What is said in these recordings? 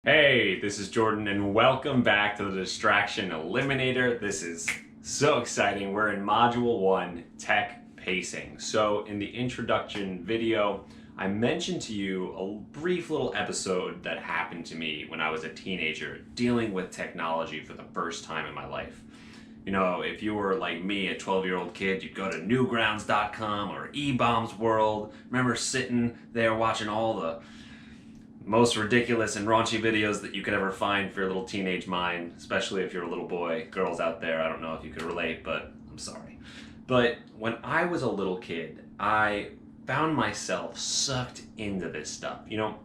Hey, this is Jordan and welcome back to the Distraction Eliminator. This is so exciting. We're in Module 1, Tech Pacing. So in the introduction video, I mentioned to you a brief little episode that happened to me when I was a teenager dealing with technology for the first time in my life. You know, if you were like me, a 12-year-old kid, you'd go to newgrounds.com or eBombs World. Remember sitting there watching all the most ridiculous and raunchy videos that you could ever find for your little teenage mind, especially if you're a little boy. Girls out there, I don't know if you could relate, but I'm sorry. But when I was a little kid, I found myself sucked into this stuff. You know,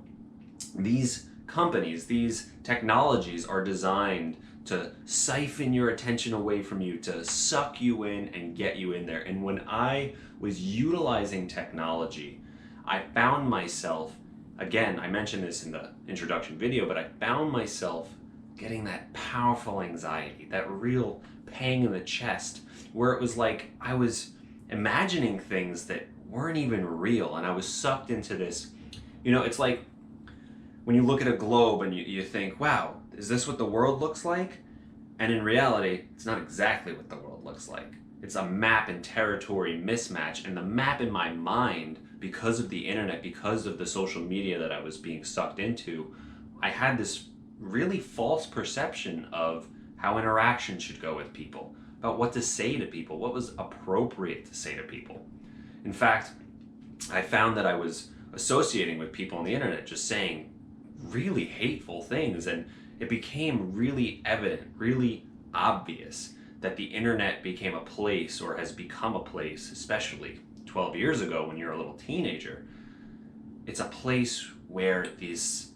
these companies, these technologies are designed to siphon your attention away from you, to suck you in and get you in there. And when I was utilizing technology, I found myself, again, I mentioned this in the introduction video, but I found myself getting that powerful anxiety, that real pang in the chest, where it was like I was imagining things that weren't even real, and I was sucked into this. You know, it's like when you look at a globe and you think, wow, is this what the world looks like? And in reality, it's not exactly what the world looks like. It's a map and territory mismatch, and the map in my mind, because of the internet, because of the social media that I was being sucked into, I had this really false perception of how interaction should go with people, about what to say to people, what was appropriate to say to people. In fact, I found that I was associating with people on the internet just saying really hateful things, and it became really evident, really obvious that the internet became a place, or has become a place, especially 12 years ago when you're a little teenager. It's a place where this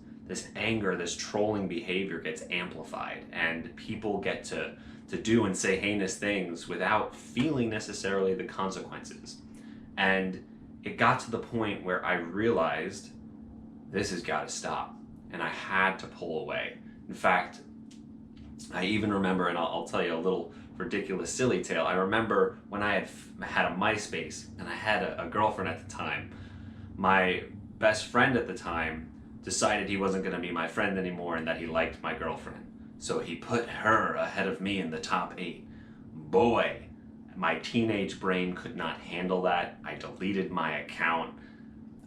anger, this trolling behavior gets amplified, and people get to do and say heinous things without feeling necessarily the consequences. And it got to the point where I realized this has got to stop, and I had to pull away. In fact, I even remember, and I'll tell you a little ridiculous silly tale. I remember when I had a MySpace, and I had a girlfriend at the time. My best friend at the time decided he wasn't going to be my friend anymore and that he liked my girlfriend. So he put her ahead of me in the top 8. Boy, my teenage brain could not handle that. I deleted my account.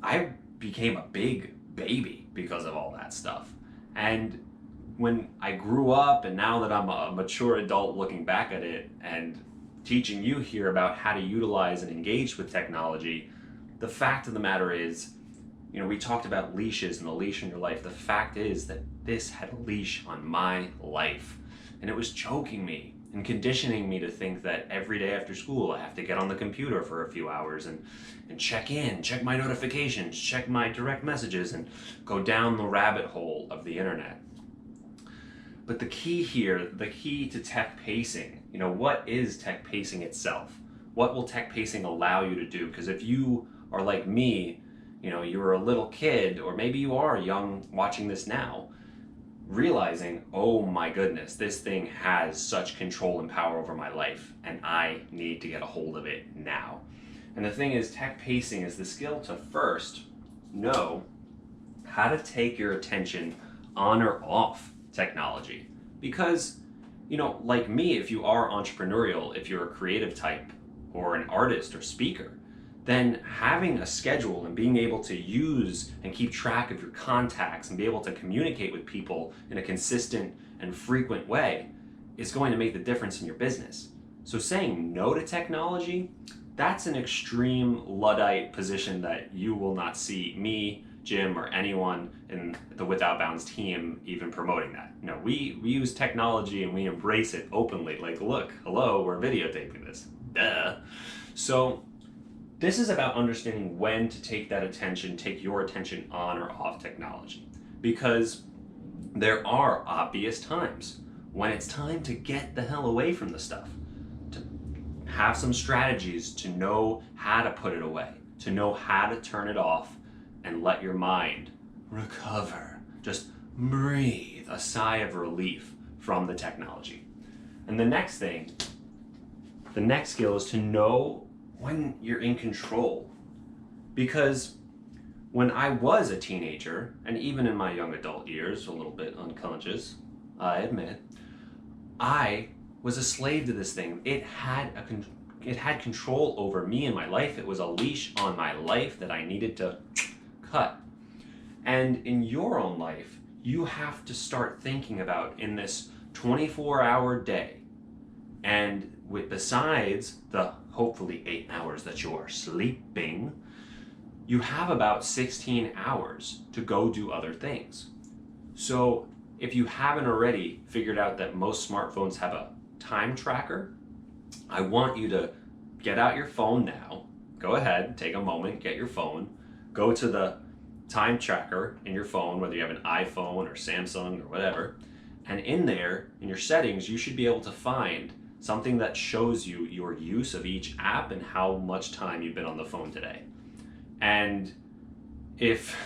I became a big baby because of all that stuff. And when I grew up, and now that I'm a mature adult looking back at it and teaching you here about how to utilize and engage with technology, the fact of the matter is, you know, we talked about leashes and the leash in your life. The fact is that this had a leash on my life, and it was choking me and conditioning me to think that every day after school I have to get on the computer for a few hours and check my notifications, check my direct messages, and go down the rabbit hole of the internet. But the key here, the key to tech pacing, you know, what is tech pacing itself? What will tech pacing allow you to do? Because if you are like me, you know, you were a little kid, or maybe you are young watching this now, realizing, oh my goodness, this thing has such control and power over my life, and I need to get a hold of it now. And the thing is, tech pacing is the skill to first know how to take your attention on or off technology. Because, you know, like me, if you are entrepreneurial, if you're a creative type or an artist or speaker, then having a schedule and being able to use and keep track of your contacts and be able to communicate with people in a consistent and frequent way is going to make the difference in your business. So saying no to technology, that's an extreme Luddite position that you will not see me, Jim, or anyone in the Without Bounds team even promoting that. No, we use technology and we embrace it openly. Like, look, hello, we're videotaping this. Duh. So this is about understanding when to take that attention, take your attention on or off technology. Because there are obvious times when it's time to get the hell away from the stuff, to have some strategies to know how to put it away, to know how to turn it off and let your mind recover. Just breathe a sigh of relief from the technology. And the next thing, the next skill is to know when you're in control. Because When I was a teenager, and even in my young adult years, a little bit unconscious, I admit, I was a slave to this thing. It had control over me and my life. It was a leash on my life that I needed to cut. And in your own life, you have to start thinking about in this 24-hour day, and besides the hopefully 8 hours that you are sleeping, you have about 16 hours to go do other things. So if you haven't already figured out that most smartphones have a time tracker, I want you to get out your phone now. Go ahead, take a moment, get your phone, go to the time tracker in your phone, whether you have an iPhone or Samsung or whatever, and in there, in your settings, you should be able to find something that shows you your use of each app and how much time you've been on the phone today. And if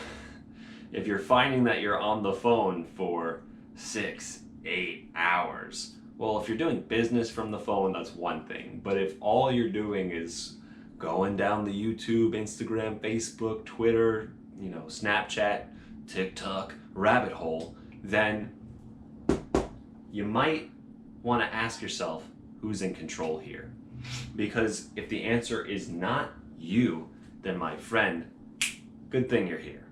you're finding that you're on the phone for 6, 8 hours, well, if you're doing business from the phone, that's one thing. But if all you're doing is going down the YouTube, Instagram, Facebook, Twitter, Snapchat, TikTok rabbit hole, then you might want to ask yourself, who's in control here? Because if the answer is not you, then my friend, good thing you're here.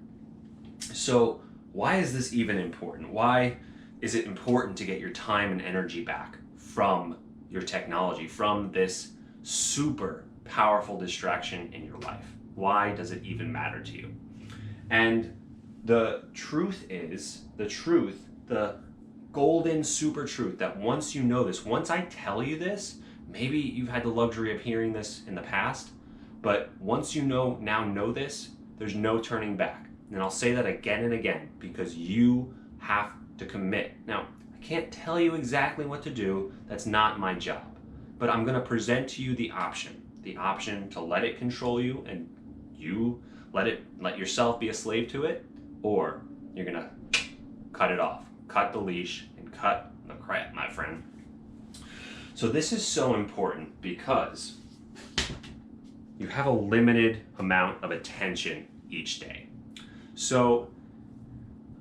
So why is this even important? Why is it important to get your time and energy back from your technology, from this super powerful distraction in your life? Why does it even matter to you? And the truth is, the golden super truth, that once you know this, once I tell you this, maybe you've had the luxury of hearing this in the past, but once you now know this, there's no turning back. And I'll say that again and again, because you have to commit. Now, I can't tell you exactly what to do. That's not my job. But I'm going to present to you the option to let it control you and you let yourself be a slave to it, or you're going to cut it off, cut the leash, and cut the crap, my friend. So this is so important because you have a limited amount of attention each day. So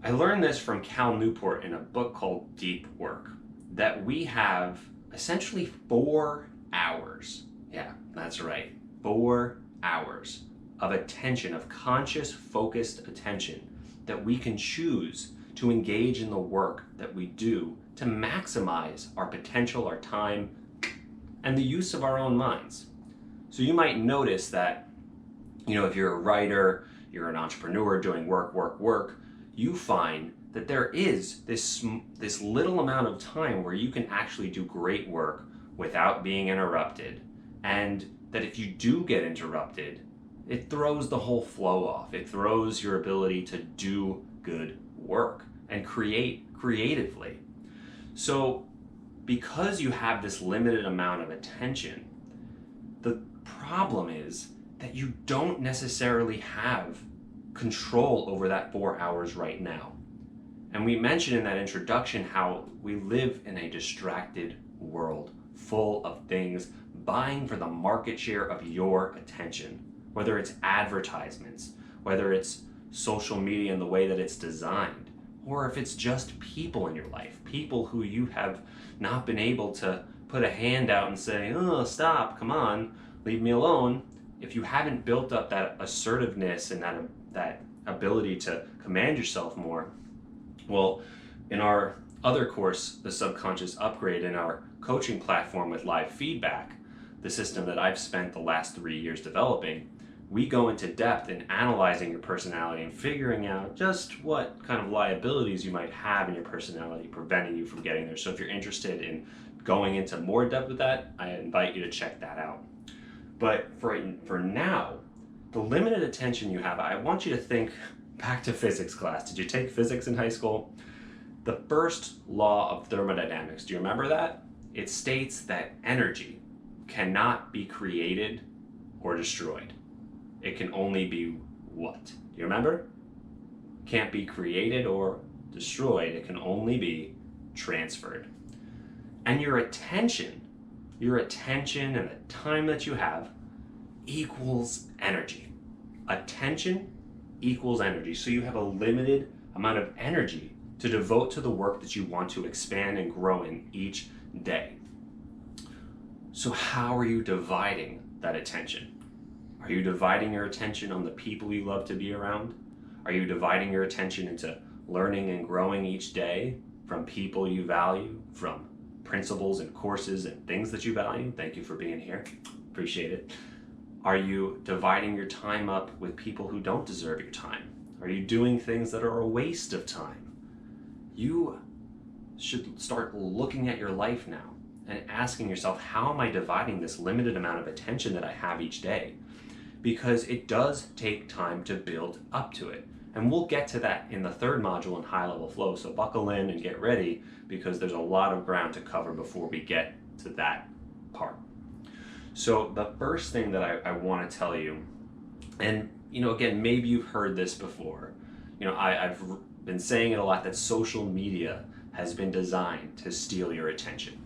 I learned this from Cal Newport in a book called Deep Work, that we have essentially 4 hours. Yeah, that's right. 4 hours of attention, of conscious, focused attention that we can choose to engage in the work that we do to maximize our potential, our time, and the use of our own minds. So you might notice that, if you're a writer, you're an entrepreneur doing work, you find that there is this little amount of time where you can actually do great work without being interrupted. And that if you do get interrupted, it throws the whole flow off. It throws your ability to do good work and create creatively. So because you have this limited amount of attention, the problem is that you don't necessarily have control over that 4 hours right now. And we mentioned in that introduction how we live in a distracted world full of things vying for the market share of your attention, whether it's advertisements, whether it's social media and the way that it's designed, or if it's just people in your life, people who you have not been able to put a hand out and say, oh, stop, come on, leave me alone. If you haven't built up that assertiveness and that ability to command yourself more, well, in our other course, the Subconscious Upgrade, in our coaching platform with live feedback, the system that I've spent the last 3 years developing, we go into depth in analyzing your personality and figuring out just what kind of liabilities you might have in your personality preventing you from getting there. So if you're interested in going into more depth with that, I invite you to check that out. But for now, the limited attention you have, I want you to think back to physics class. Did you take physics in high school? The first law of thermodynamics, do you remember that? It states that energy cannot be created or destroyed. It can only be what? Do you remember? Can't be created or destroyed. It can only be transferred. And your attention and the time that you have equals energy. Attention equals energy. So you have a limited amount of energy to devote to the work that you want to expand and grow in each day. So how are you dividing that attention? Are you dividing your attention on the people you love to be around? Are you dividing your attention into learning and growing each day from people you value, from principles and courses and things that you value? Thank you for being here. Appreciate it. Are you dividing your time up with people who don't deserve your time? Are you doing things that are a waste of time? You should start looking at your life now and asking yourself, how am I dividing this limited amount of attention that I have each day? Because it does take time to build up to it. And we'll get to that in the third module in high level flow. So buckle in and get ready, because there's a lot of ground to cover before we get to that part. So the first thing that I want to tell you, and again, maybe you've heard this before. I've been saying it a lot, that social media has been designed to steal your attention.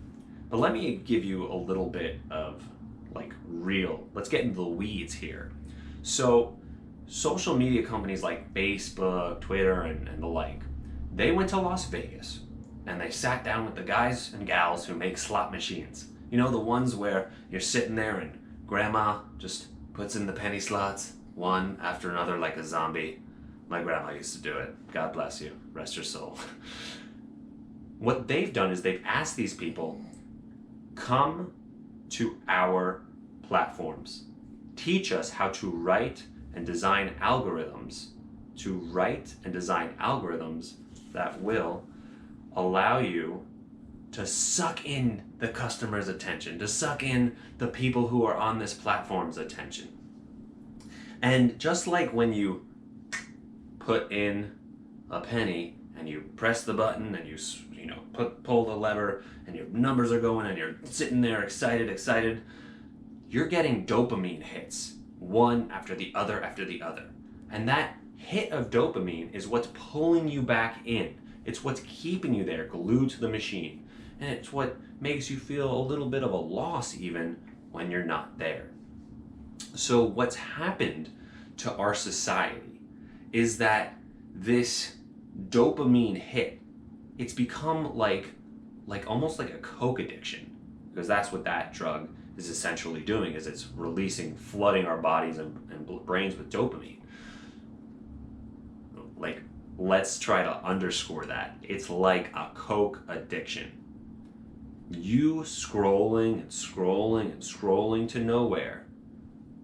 But let me give you a little bit of let's get into the weeds here. So social media companies like Facebook, Twitter, and the like, they went to Las Vegas and they sat down with the guys and gals who make slot machines. The ones where you're sitting there and grandma just puts in the penny slots one after another like a zombie. My grandma used to do it. God bless you. Rest your soul. What they've done is they've asked these people, come to our platforms. Teach us how to write and design algorithms, that will allow you to suck in the customer's attention, to suck in the people who are on this platform's attention. And just like when you put in a penny and you press the button and you pull the lever and your numbers are going and you're sitting there excited, you're getting dopamine hits, one after the other after the other. And that hit of dopamine is what's pulling you back in. It's what's keeping you there, glued to the machine. And it's what makes you feel a little bit of a loss even when you're not there. So what's happened to our society is that this dopamine hit, it's become like almost like a coke addiction, because that's what that drug is essentially doing, is it's flooding our bodies and brains with dopamine. Let's try to underscore that. It's like a coke addiction. You scrolling to nowhere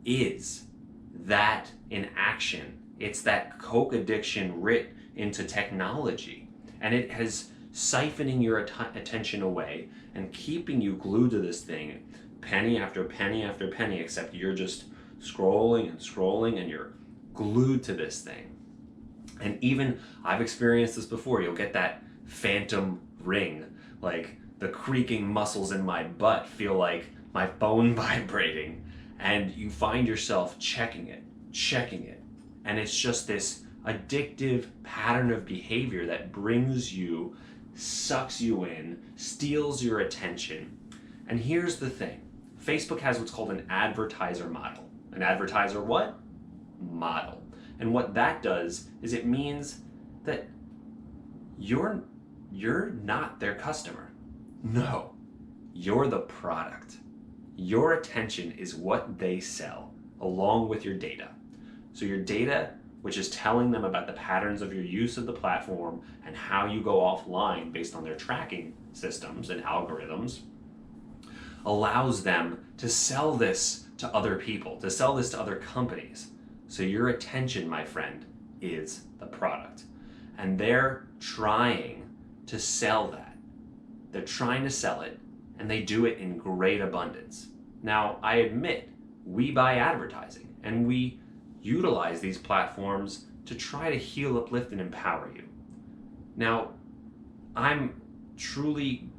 is that in action. It's that coke addiction writ into technology, and it has siphoning your attention away and keeping you glued to this thing, penny after penny after penny, except you're just scrolling and you're glued to this thing. And even I've experienced this before. You'll get that phantom ring, like the creaking muscles in my butt feel like my phone vibrating, and you find yourself checking it, and it's just this addictive pattern of behavior that sucks you in, steals your attention. And here's the thing. Facebook has what's called an advertiser model. An advertiser what? Model. And what that does is it means that you're not their customer. No, you're the product. Your attention is what they sell, along with your data. So your data, which is telling them about the patterns of your use of the platform and how you go offline based on their tracking systems and algorithms, allows them to sell this to other people, to sell this to other companies. So your attention, my friend, is the product. And they're trying to sell that. They're trying to sell it, and they do it in great abundance. Now, I admit, we buy advertising, and we utilize these platforms to try to heal, uplift, and empower you. Now, I'm truly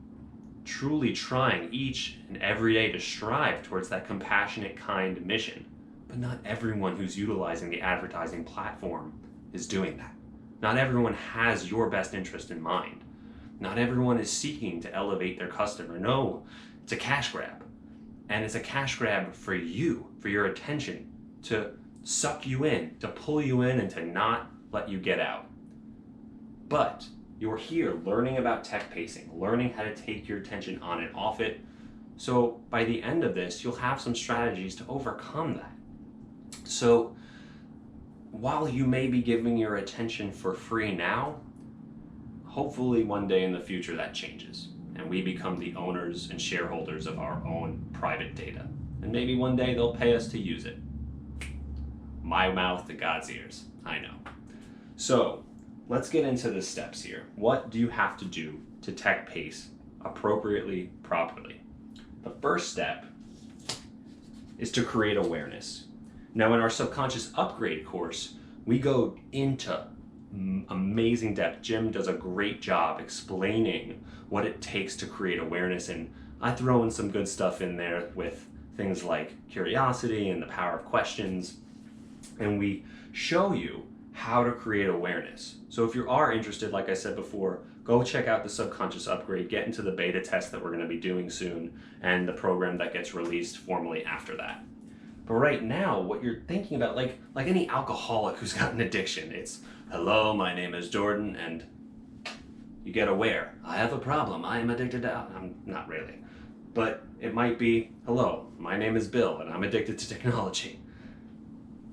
trying each and every day to strive towards that compassionate, kind mission. But not everyone who's utilizing the advertising platform is doing that. Not everyone has your best interest in mind. Not everyone is seeking to elevate their customer. No, it's a cash grab. And it's a cash grab for you, for your attention, to suck you in, to pull you in and to not let you get out. But you're here learning about tech pacing, learning how to take your attention on and off it. So by the end of this, you'll have some strategies to overcome that. So while you may be giving your attention for free now, hopefully one day in the future that changes and we become the owners and shareholders of our own private data. And maybe one day they'll pay us to use it. My mouth to God's ears, I know. So let's get into the steps here. What do you have to do to tech pace appropriately, properly? The first step is to create awareness. Now in our subconscious upgrade course, we go into amazing depth. Jim does a great job explaining what it takes to create awareness, and I throw in some good stuff in there with things like curiosity and the power of questions, and we show you how to create awareness. So if you are interested, like I said before, go check out the subconscious upgrade, get into the beta test that we're going to be doing soon, and the program that gets released formally after that. But right now, what you're thinking about, like any alcoholic who's got an addiction, it's, hello, my name is Jordan, and you get aware. I have a problem. I am addicted to alcohol. I'm not really. But it might be, hello, my name is Bill, and I'm addicted to technology.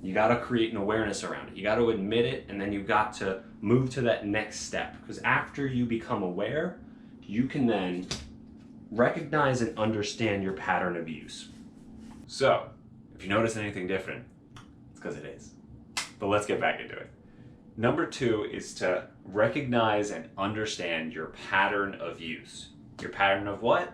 You got to create an awareness around it. You got to admit it, and then you got to move to that next step. Because after you become aware, you can then recognize and understand your pattern of use. So, if you notice anything different, it's because it is. But let's get back into it. Number 2 is to recognize and understand your pattern of use. Your pattern of what?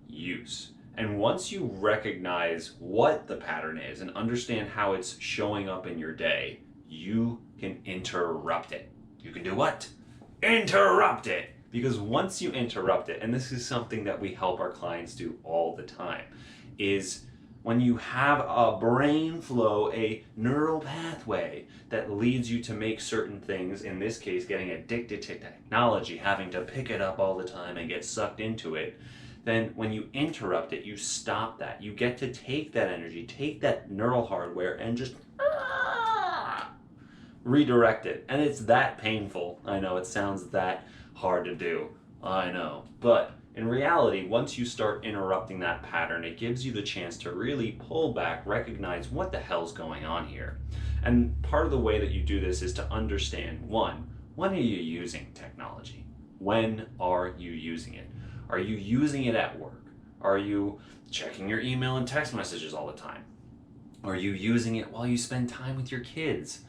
Use. And once you recognize what the pattern is and understand how it's showing up in your day, you can interrupt it. You can do what? Interrupt it! Because once you interrupt it, and this is something that we help our clients do all the time, is when you have a brain flow, a neural pathway that leads you to make certain things, in this case, getting addicted to technology, having to pick it up all the time and get sucked into it, then when you interrupt it, you stop that. You get to take that energy, take that neural hardware and just redirect it. And it's that painful. I know it sounds that hard to do. I know. But in reality, once you start interrupting that pattern, it gives you the chance to really pull back, recognize what the hell's going on here. And part of the way that you do this is to understand, one, when are you using technology? When are you using it? Are you using it at work? Are you checking your email and text messages all the time? Are you using it while you spend time with your kids?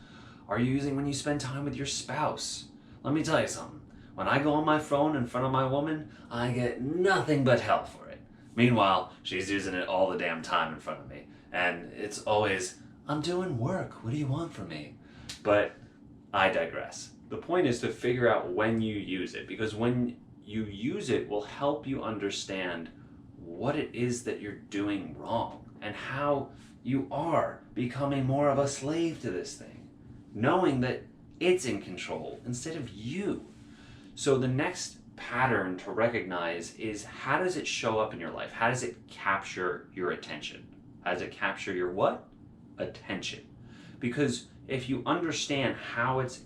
Are you using it when you spend time with your spouse? Let me tell you something. When I go on my phone in front of my woman, I get nothing but hell for it. Meanwhile, she's using it all the damn time in front of me. And it's always, I'm doing work. What do you want from me? But I digress. The point is to figure out when you use it, because when you use it will help you understand what it is that you're doing wrong and how you are becoming more of a slave to this thing, knowing that it's in control instead of you. So the next pattern to recognize is, how does it show up in your life? How does it capture your attention? How does it capture your what? Attention. Because if you understand how it's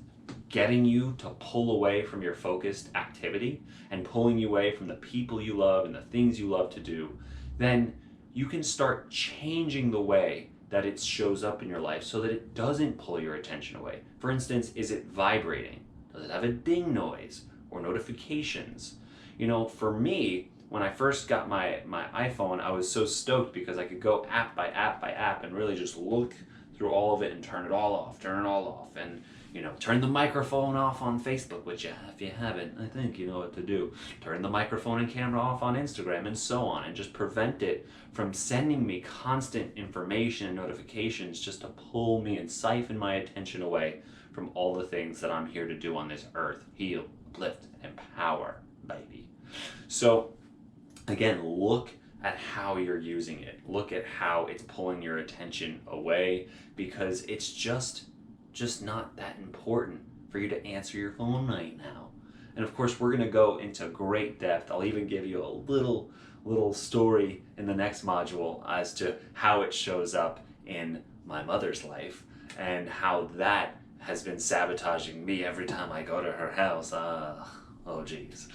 getting you to pull away from your focused activity and pulling you away from the people you love and the things you love to do, then you can start changing the way that it shows up in your life so that it doesn't pull your attention away. For instance, is it vibrating? Does it have a ding noise or notifications? You know, for me, when I first got my iPhone, I was so stoked because I could go app by app by app and really just look through all of it and turn it all off, and you know, turn the microphone off on Facebook, which if you haven't, I think you know what to do. Turn the microphone and camera off on Instagram, and so on, and just prevent it from sending me constant information and notifications just to pull me and siphon my attention away from all the things that I'm here to do on this earth. Heal, uplift, empower, baby. So again, look at how you're using it. Look at how it's pulling your attention away, because it's just not that important for you to answer your phone right now. And of course, we're going to go into great depth. I'll even give you a little story in the next module as to how it shows up in my mother's life and how that has been sabotaging me every time I go to her house. Oh geez.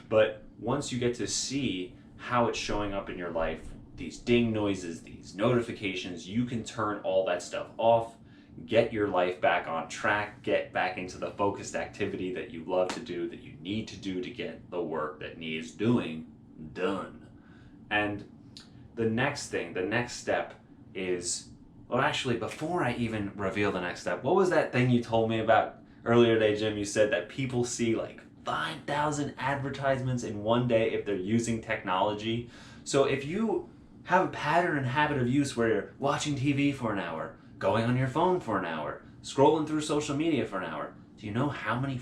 But once you get to see how it's showing up in your life, these ding noises, these notifications, you can turn all that stuff off, get your life back on track, get back into the focused activity that you love to do, that you need to do to get the work that needs doing done. And the next step is, well, actually, before I even reveal the next step, what was that thing you told me about earlier today, Jim? You said that people see like 5,000 advertisements in one day if they're using technology. So if you have a pattern and habit of use where you're watching TV for an hour, going on your phone for an hour, scrolling through social media for an hour, do you know how many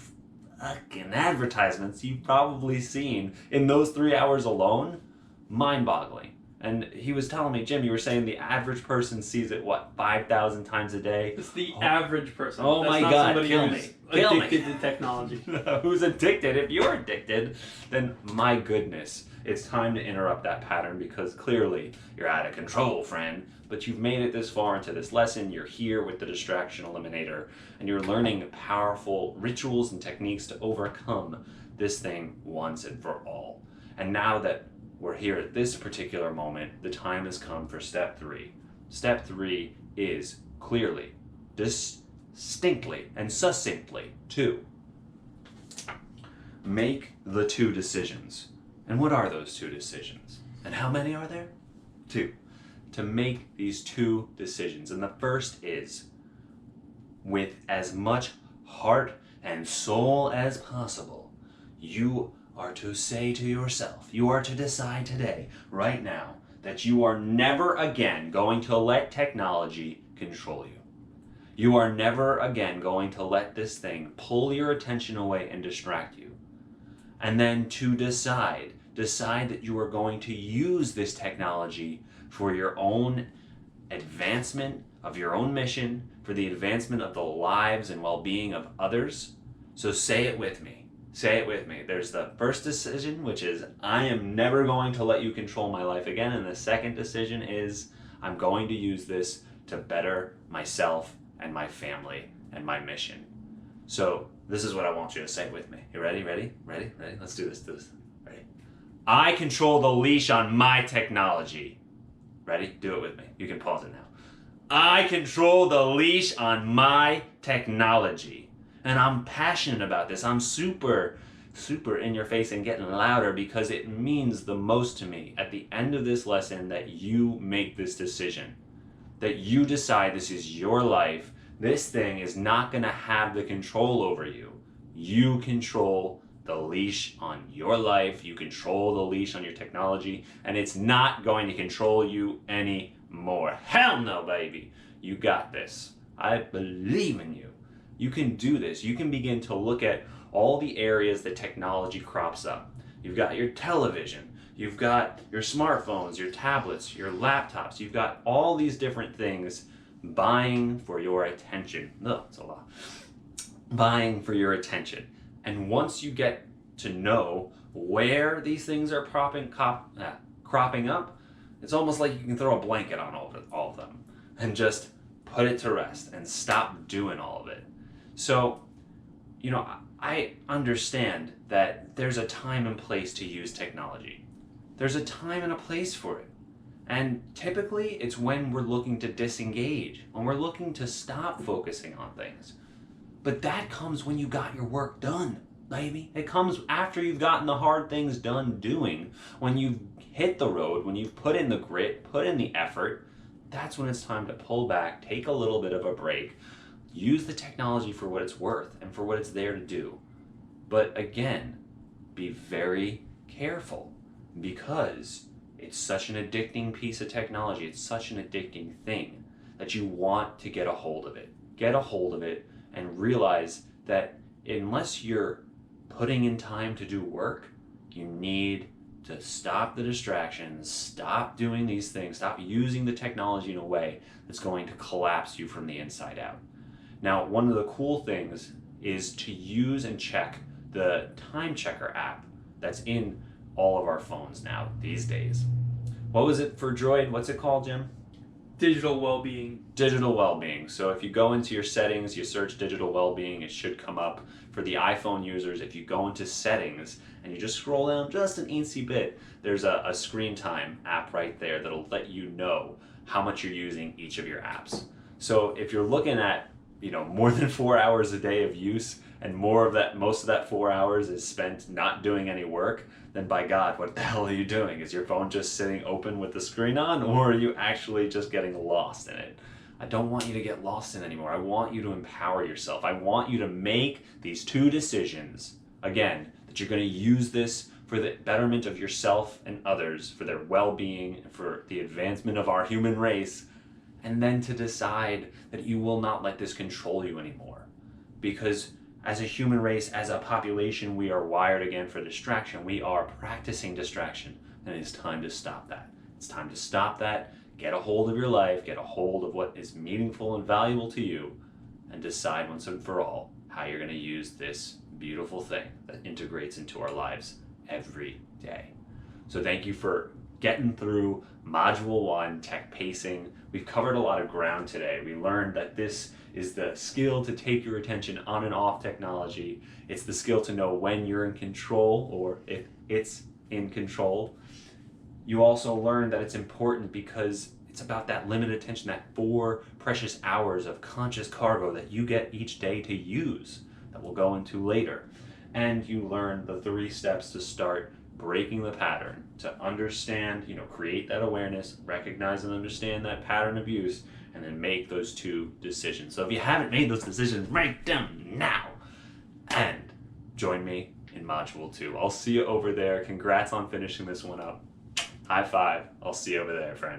fucking advertisements you've probably seen in those 3 hours alone? Mind-boggling. And he was telling me, Jim, you were saying the average person sees it, what, 5,000 times a day? It's the average person. Oh, that's my not God, somebody kill who's me. Kill me. addicted to technology. Who's addicted? If you're addicted, then my goodness, it's time to interrupt that pattern, because clearly you're out of control, friend. But you've made it this far into this lesson. You're here with the Distraction Eliminator, and you're learning powerful rituals and techniques to overcome this thing once and for all. And now that we're here at this particular moment, the time has come for step 3. Step 3 is clearly, distinctly, and succinctly to make the 2 decisions. And what are those 2 decisions? And how many are there? 2. To make these 2 decisions. And the first is, with as much heart and soul as possible, you are to say to yourself, you are to decide today, right now, that you are never again going to let technology control you. You are never again going to let this thing pull your attention away and distract you. And then to decide that you are going to use this technology for your own advancement of your own mission, for the advancement of the lives and well-being of others. So say it with me. Say it with me. There's the first decision, which is, I am never going to let you control my life again. And the second decision is, I'm going to use this to better myself and my family and my mission. So this is what I want you to say with me. You ready? Ready? Ready? Ready? Let's do this. Ready? I control the leash on my technology. Ready? Do it with me. You can pause it now. I control the leash on my technology. And I'm passionate about this. I'm super in your face and getting louder because it means the most to me at the end of this lesson that you make this decision. That you decide this is your life. This thing is not going to have the control over you. You control the leash on your life. You control the leash on your technology. And it's not going to control you anymore. Hell no, baby. You got this. I believe in you. You can do this. You can begin to look at all the areas that technology crops up. You've got your television, you've got your smartphones, your tablets, your laptops, you've got all these different things buying for your attention. It's a lot. Buying for your attention. And once you get to know where these things are cropping up, it's almost like you can throw a blanket on all of them and just put it to rest and stop doing all of it. So, I understand that there's a time and place to use technology. There's a time and a place for it. And typically it's when we're looking to disengage, when we're looking to stop focusing on things. But that comes when you got your work done, baby. It comes after you've gotten the hard things done doing. When you've hit the road, when you've put in the grit, put in the effort, that's when it's time to pull back, take a little bit of a break, use the technology for what it's worth and for what it's there to do. But again, be very careful because it's such an addicting piece of technology. It's such an addicting thing that you want to get a hold of it. Get a hold of it and realize that unless you're putting in time to do work, you need to stop the distractions, stop doing these things, stop using the technology in a way that's going to collapse you from the inside out. Now, one of the cool things is to use and check the time checker app that's in all of our phones now these days. What was it for Droid? What's it called, Jim? Digital well-being. Digital well-being. So if you go into your settings, you search digital well-being, it should come up. For the iPhone users, if you go into settings and you just scroll down just an eensy bit, there's a screen time app right there that'll let you know how much you're using each of your apps. So if you're looking at, more than 4 hours a day of use, and most of that 4 hours is spent not doing any work, then by God, what the hell are you doing? Is your phone just sitting open with the screen on, or are you actually just getting lost in it? I don't want you to get lost in it anymore. I want you to empower yourself. I want you to make these 2 decisions, again, that you're going to use this for the betterment of yourself and others, for their well-being, and for the advancement of our human race, and then to decide that you will not let this control you anymore. Because as a human race, as a population, we are wired again for distraction. We are practicing distraction, and it's time to stop that. It's time to stop that, get a hold of your life, get a hold of what is meaningful and valuable to you, and decide once and for all how you're going to use this beautiful thing that integrates into our lives every day. So thank you for getting through Module 1, Tech Pacing. We've covered a lot of ground today. We learned that this is the skill to take your attention on and off technology. It's the skill to know when you're in control or if it's in control. You also learned that it's important because it's about that limited attention, that 4 precious hours of conscious cargo that you get each day to use, that we'll go into later. And you learned the 3 steps to start breaking the pattern, to understand, create that awareness, recognize and understand that pattern of use, and then make those 2 decisions. So if you haven't made those decisions, write them now and join me in Module 2. I'll see you over there. Congrats on finishing this one up. High five. I'll see you over there, friend.